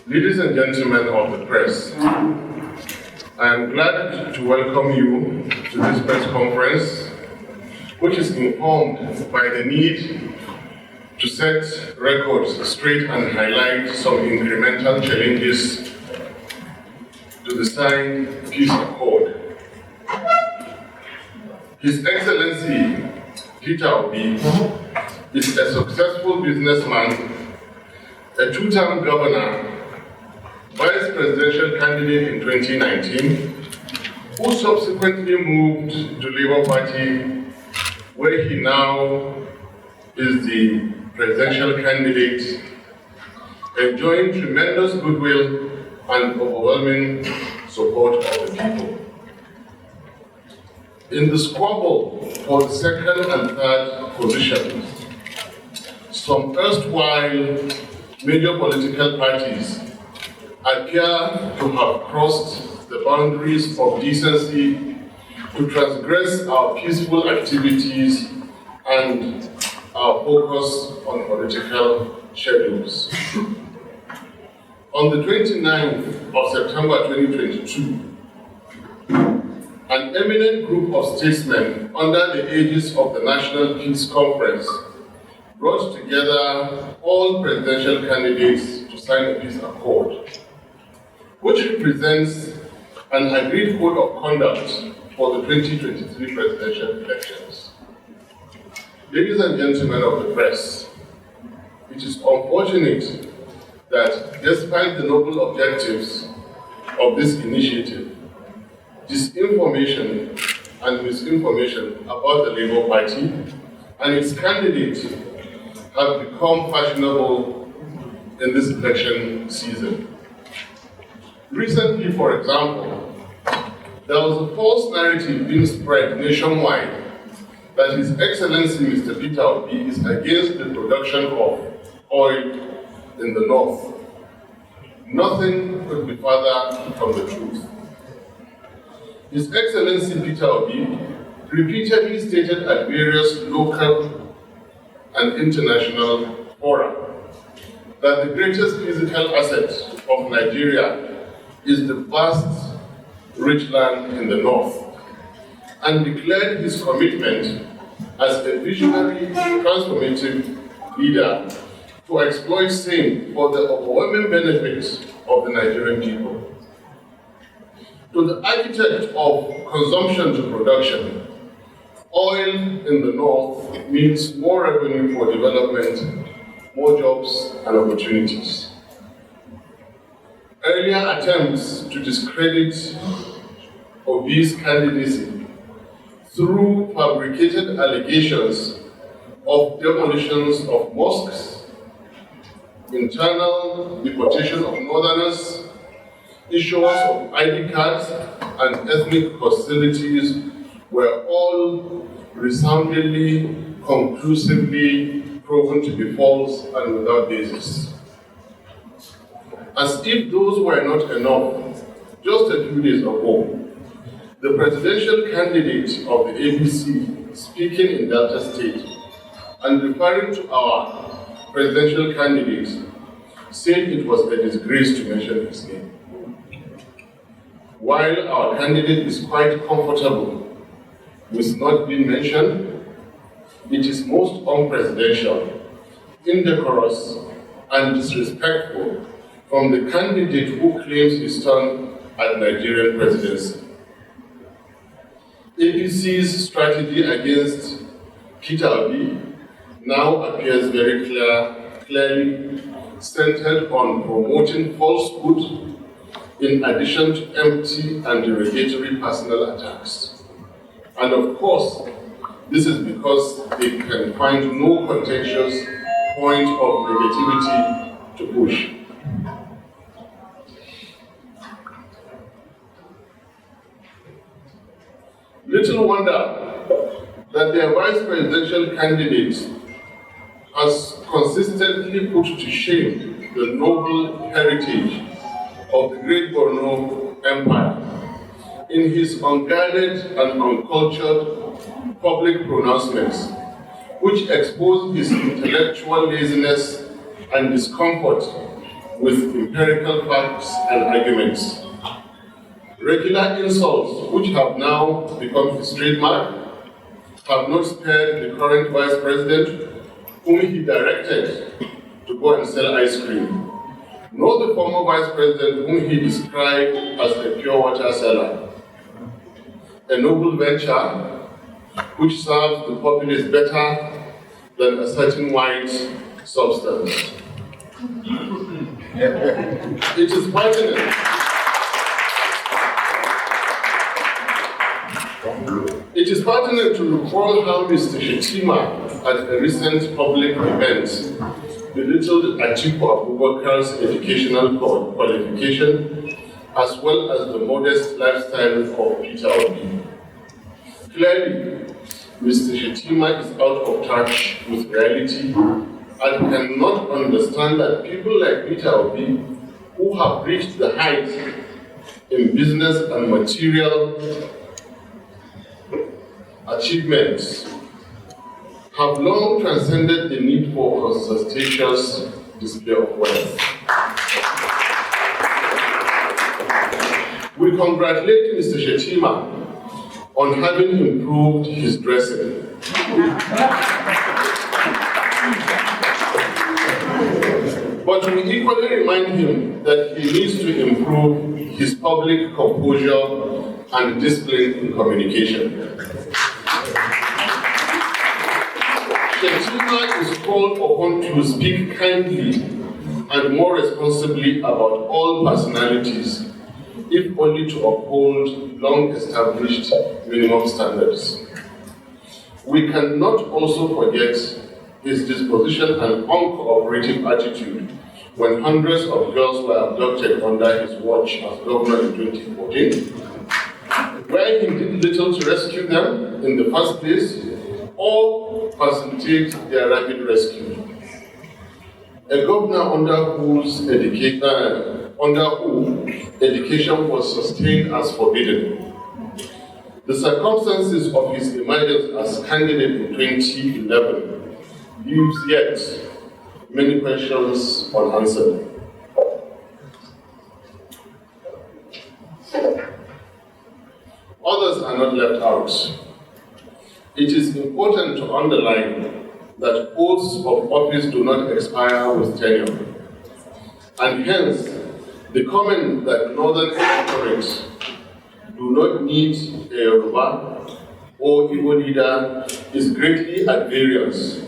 Ladies and gentlemen of the press, I am glad to welcome you to this press conference, which is informed by the need to set records straight and highlight some incremental challenges to the signed peace accord. His Excellency Peter Obi is a successful businessman, a two-term governor, vice presidential candidate in 2019, who subsequently moved to Labour Party, where he now is the presidential candidate, enjoying tremendous goodwill and overwhelming support of the people. In the squabble for the second and third positions, some erstwhile major political parties appear to have crossed the boundaries of decency to transgress our peaceful activities and our focus on political schedules. On the 29th of September 2022, an eminent group of statesmen under the aegis of the National Peace Conference brought together all presidential candidates to sign a peace accord, which represents an agreed code of conduct for the 2023 presidential elections. Ladies and gentlemen of the press, it is unfortunate that despite the noble objectives of this initiative, disinformation and misinformation about the Labour Party and its candidates have become fashionable in this election season. Recently, for example, there was a false narrative being spread nationwide that His Excellency Mr. Peter Obi is against the production of oil in the north. Nothing could be further from the truth. His Excellency Peter Obi repeatedly stated at various local and international fora that the greatest physical asset of Nigeria is the vast, rich land in the north, and declared his commitment as a visionary, transformative leader to exploit same for the overwhelming benefits of the Nigerian people. To the architect of consumption to production, oil in the north means more revenue for development, more jobs and opportunities. Earlier attempts to discredit Obi's candidacy through fabricated allegations of demolitions of mosques, internal deportation of northerners, issues of ID cards and ethnic hostilities were all resoundingly, conclusively proven to be false and without basis. As if those were not enough, just a few days ago, the presidential candidate of the APC, speaking in Delta State and referring to our presidential candidate, said it was a disgrace to mention his name. While our candidate is quite comfortable with not being mentioned, it is most unpresidential, indecorous, and disrespectful from the candidate who claims his turn at Nigerian presidency. APC's strategy against Peter Obi now appears very clearly centered on promoting falsehood in addition to empty and derogatory personal attacks. And of course, this is because they can find no contentious point of negativity to push. Little wonder that their vice presidential candidate has consistently put to shame the noble heritage of the great Borno Empire in his unguarded and uncultured public pronouncements, which expose his intellectual laziness and discomfort with empirical facts and arguments. Regular insults, which have now become his trademark, have not spared the current vice president, whom he directed to go and sell ice cream, nor the former vice president, whom he described as a pure water seller. A noble venture which serves the populace better than a certain white substance. It is pertinent. It is pertinent to recall how Mr. Shettima, at a recent public event, belittled Atiku Abubakar's educational qualification, as well as the modest lifestyle of Peter Obi. Clearly, Mr. Shettima is out of touch with reality and cannot understand that people like Peter Obi, who have reached the heights in business and material achievements, have long transcended the need for ostentatious display of wealth. We congratulate Mr. Shettima on having improved his dressing. But we equally remind him that he needs to improve his public composure and discipline in communication. Shettima is called upon to speak kindly and more responsibly about all personalities, if only to uphold long-established minimum standards. We cannot also forget his disposition and uncooperative attitude when hundreds of girls were abducted under his watch as governor in 2014, where he did little to rescue them in the first place or facilitate their rapid rescue. A governor under whom education was sustained as forbidden. The circumstances of his emergence as candidate in 2011 leaves yet many questions unanswered. Others are not left out. It is important to underline that oaths of office do not expire with tenure, and hence the comment that northern electorates do not need a Yoruba or Igbo leader is greatly at variance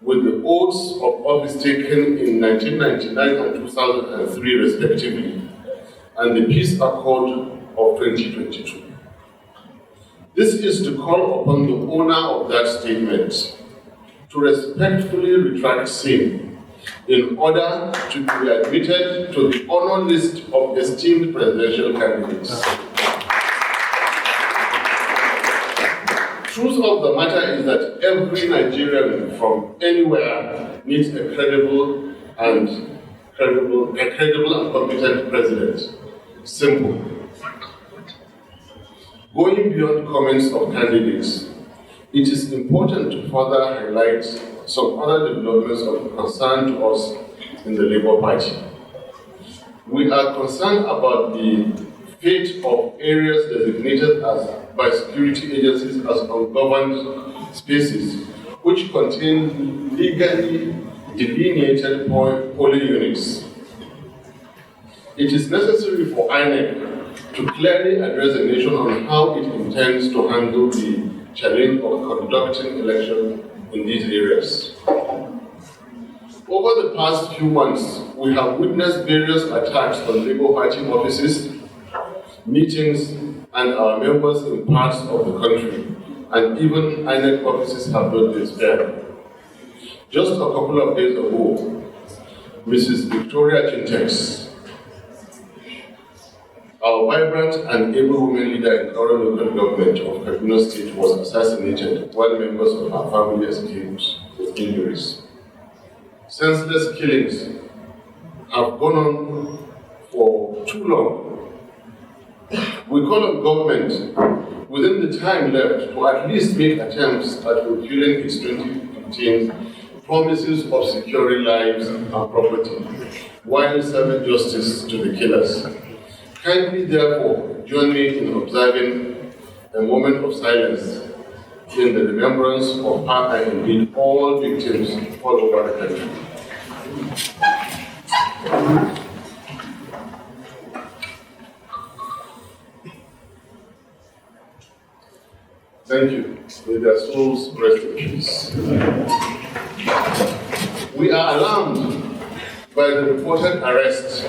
with the oaths of office taken in 1999 and 2003 respectively, and the Peace Accord of 2022. This is to call upon the owner of that statement to respectfully retract same in order to be admitted to the honor list of esteemed presidential candidates. Truth of the matter is that every Nigerian from anywhere needs a credible and competent president. Simple. Going beyond comments of candidates, it is important to further highlight some other developments of concern to us in the Labour Party. We are concerned about the fate of areas designated by security agencies as ungoverned spaces, which contain legally delineated polling units. It is necessary for INEC to clearly address the nation on how it intends to handle the challenge of conducting elections in these areas. Over the past few months, we have witnessed various attacks on Labour Party offices, meetings, and our members in parts of the country, and even INEC offices have not been spared. Just a couple of days ago, Mrs. Victoria Chintex, our vibrant and able women leader in our local government of Kaduna State, was assassinated while members of her family escaped with injuries. Senseless killings have gone on for too long. We call on government within the time left to at least make attempts at fulfilling its 2015 promises of securing lives and property, while serving justice to the killers. Kindly, therefore, join me in observing a moment of silence in the remembrance of her and indeed all victims all over the country. Thank you. May their souls rest in peace. We are alarmed by the reported arrest,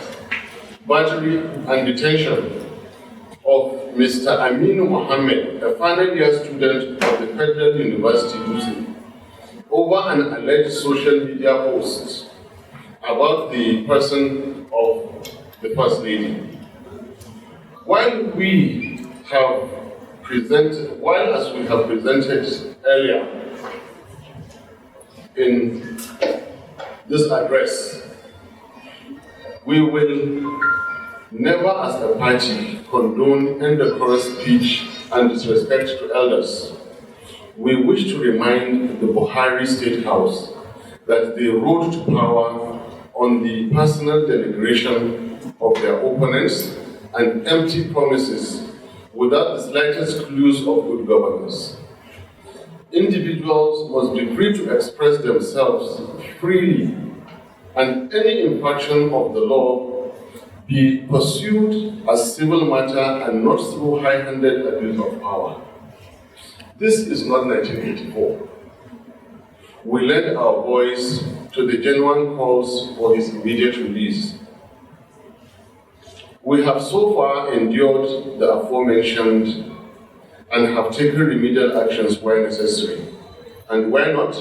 battery, and detention of Mr. Aminu Mohammed, a final year student of the Federal University, Yusuf, over an alleged social media post about the person of the First Lady. While as we have presented earlier in this address, we will never as a party condone indecorous speech and disrespect to elders. We wish to remind the Buhari State House that they rode to power on the personal denigration of their opponents and empty promises without the slightest clues of good governance. Individuals must be free to express themselves freely, and any infraction of the law be pursued as civil matter and not through high-handed abuse of power. This is not 1984. We lend our voice to the genuine calls for his immediate release. We have so far endured the aforementioned and have taken remedial actions where necessary, and where not,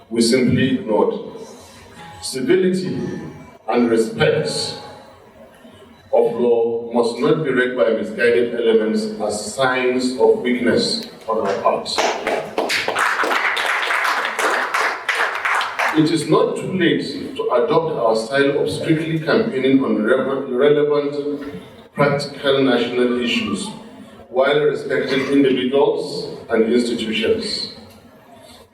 we simply ignored. Civility and respect of law must not be read by misguided elements as signs of weakness on our part. It is not too late to adopt our style of strictly campaigning on relevant, practical national issues while respecting individuals and institutions.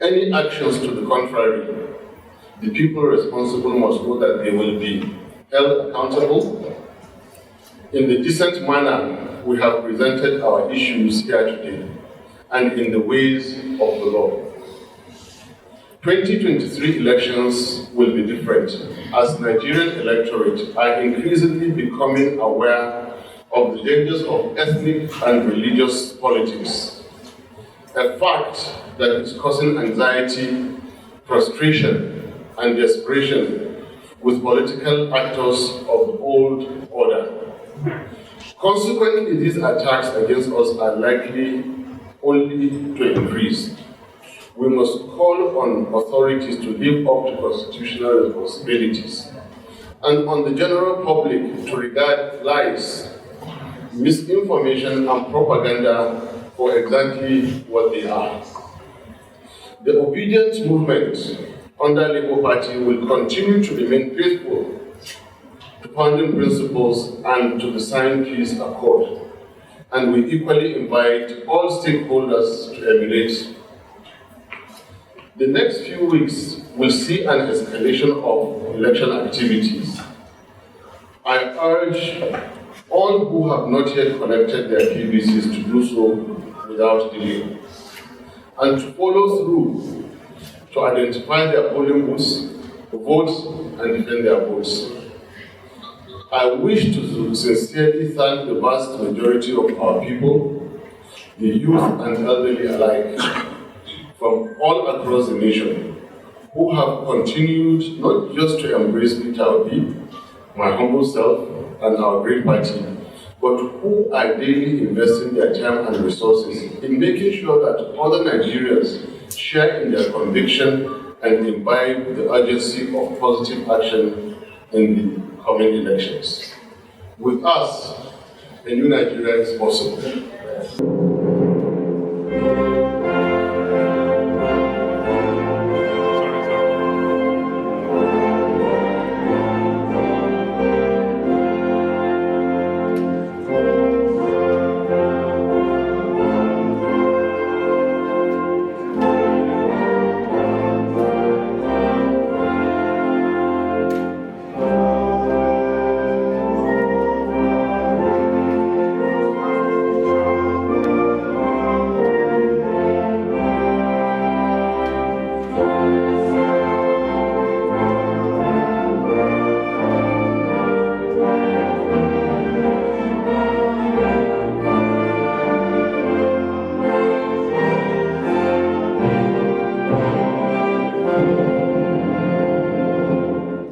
Any actions to the contrary, the people responsible must know that they will be held accountable. In the decent manner we have presented our issues here today, and in the ways of the law. 2023 elections will be different, as Nigerian electorate are increasingly becoming aware of the dangers of ethnic and religious politics, a fact that is causing anxiety, frustration, and desperation with political actors of the old order. Consequently, these attacks against us are likely only to increase. We must call on authorities to live up to constitutional responsibilities, and on the general public to regard lies, misinformation, and propaganda for exactly what they are. The Obidient movement under Labour Party will continue to remain faithful to founding principles and to the signed peace accord, and we equally invite all stakeholders to emulate. The next few weeks will see an escalation of election activities. I urge all who have not yet collected their PVCs to do so without delay, and to follow through to identify their polling booths, vote, and defend their votes. I wish to sincerely thank the vast majority of our people, the youth and elderly alike, from all across the nation, who have continued not just to embrace Peter Obi, my humble self, and our great party, but who are daily investing their time and resources in making sure that other Nigerians share in their conviction and imbibe the urgency of positive action in the coming elections. With us, a new Nigeria is possible.